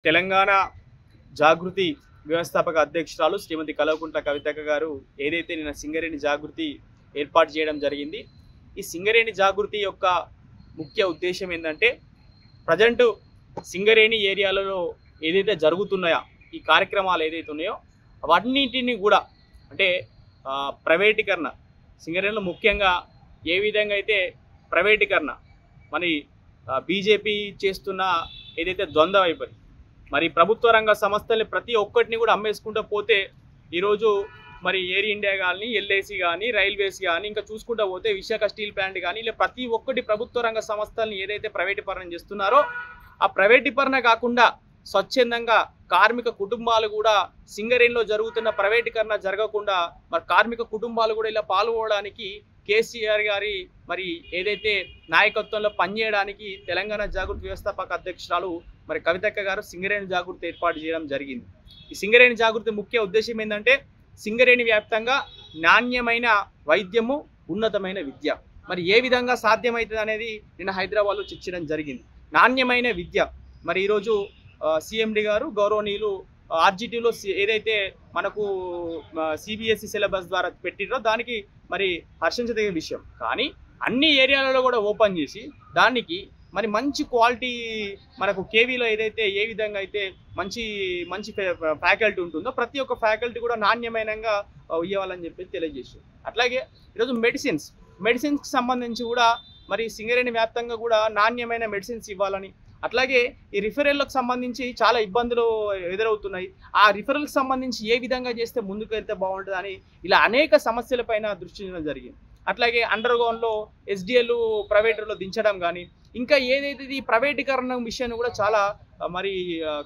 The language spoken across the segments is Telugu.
తెలంగాణ జాగృతి వ్యవస్థాపక అధ్యక్షురాలు శ్రీమతి కల్వకుంట్ల కవితక్క గారు ఏదైతే నిన్న సింగరేణి జాగృతి ఏర్పాటు చేయడం జరిగింది. ఈ సింగరేణి జాగృతి యొక్క ముఖ్య ఉద్దేశం ఏంటంటే ప్రజెంట్ సింగరేణి ఏరియాలలో ఏదైతే జరుగుతున్నాయో ఈ కార్యక్రమాలు ఏదైతే ఉన్నాయో అవన్నింటినీ కూడా అంటే ప్రైవేటీకరణ సింగరేణిలో ముఖ్యంగా ఏ విధంగా అయితే ప్రైవేటీకరణ మరి బీజేపీ చేస్తున్న ఏదైతే ద్వంద్వ వైపరి మరి ప్రభుత్వ రంగ సంస్థల్ని ప్రతి ఒక్కటిని కూడా అమ్మేసుకుంటూ పోతే ఈరోజు మరి ఎయిర్ ఇండియా కానీ ఎల్ఐసి కానీ రైల్వేస్ కానీ ఇంకా చూసుకుంటూ పోతే విశాఖ స్టీల్ ప్లాంట్ కానీ ఇలా ప్రతి ఒక్కటి ప్రభుత్వ రంగ సంస్థల్ని ఏదైతే ప్రైవేటీకరణ చేస్తున్నారో ఆ ప్రైవేటీకరణ కాకుండా స్వచ్ఛందంగా కార్మిక కుటుంబాలు కూడా సింగరేణిలో జరుగుతున్న ప్రైవేటీకరణ జరగకుండా మరి కార్మిక కుటుంబాలు కూడా ఇలా పాల్గొనడానికి కేసీఆర్ గారి మరి ఏదైతే నాయకత్వంలో పనిచేయడానికి తెలంగాణ జాగృతి వ్యవస్థాపక అధ్యక్షురాలు మరి కవితక్క గారు సింగరేణి జాగృతి ఏర్పాటు చేయడం జరిగింది. ఈ సింగరేణి జాగృతి ముఖ్య ఉద్దేశం ఏంటంటే సింగరేణి వ్యాప్తంగా నాణ్యమైన వైద్యము ఉన్నతమైన విద్య మరి ఏ విధంగా సాధ్యమవుతుంది అనేది నిన్న హైదరాబాద్లో చర్చించడం జరిగింది. నాణ్యమైన విద్య మరి ఈరోజు సిఎండి గారు గౌరవనీయులు ఆర్జిటీలో ఏదైతే మనకు సిబిఎస్ఈ సిలబస్ ద్వారా పెట్టిరో దానికి మరి హర్షించదగిన విషయం. కానీ అన్ని ఏరియాలలో కూడా ఓపెన్ చేసి దానికి మరి మంచి క్వాలిటీ మనకు కేవీలో ఏదైతే ఏ విధంగా అయితే మంచి మంచి ఫ్యాకల్టీ ఉంటుందో ప్రతి ఒక్క ఫ్యాకల్టీ కూడా నాణ్యమైనగా ఇవ్వాలని చెప్పి తెలియజేశారు. అట్లాగే ఈరోజు మెడిసిన్స్కి సంబంధించి కూడా మరి సింగరేణి వ్యాప్తంగా కూడా నాణ్యమైన మెడిసిన్స్ ఇవ్వాలని అట్లాగే ఈ రిఫరల్లకు సంబంధించి చాలా ఇబ్బందులు ఎదురవుతున్నాయి. ఆ రిఫరల్కి సంబంధించి ఏ విధంగా చేస్తే ముందుకు వెళ్తే బాగుంటుంది అని ఇలా అనేక సమస్యలపైన దృష్టి పెట్టడం జరిగింది. అట్లాగే అండర్ గ్రౌండ్లో ఎస్డిఎల్ ప్రైవేట్లో దించడం కానీ ఇంకా ఏదైతే ఈ ప్రైవేటీకరణ విషయాన్ని కూడా చాలా మరి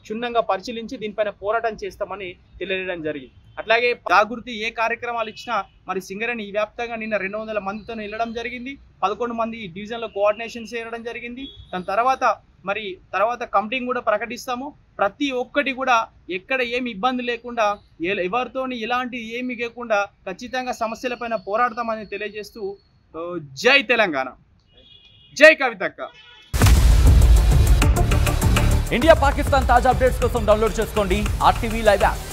క్షుణ్ణంగా పరిశీలించి దీనిపైన పోరాటం చేస్తామని తెలియజేయడం జరిగింది. అట్లాగే జాగృతి ఏ కార్యక్రమాలు ఇచ్చినా మరి సింగరేణి ఈ వ్యాప్తంగా నిన్న 200 మందితో వెళ్ళడం జరిగింది. 11 మంది డివిజన్లో కోఆర్డినేషన్ చేయడం జరిగింది. దాని తర్వాత కమిటీని కూడా ప్రకటిస్తాము. ప్రతి ఒక్కటి కూడా ఎక్కడ ఏమి ఇబ్బంది లేకుండా ఎవరితోని ఎలాంటి ఏమి లేకుండా ఖచ్చితంగా సమస్యలపైన పోరాడతామని తెలియజేస్తూ జై తెలంగాణ, జై కవితక్క. ఇండియా పాకిస్తాన్ తాజా అప్డేట్స్ కోసం డౌన్లోడ్ చేసుకోండి RTV లైవ్ యాప్.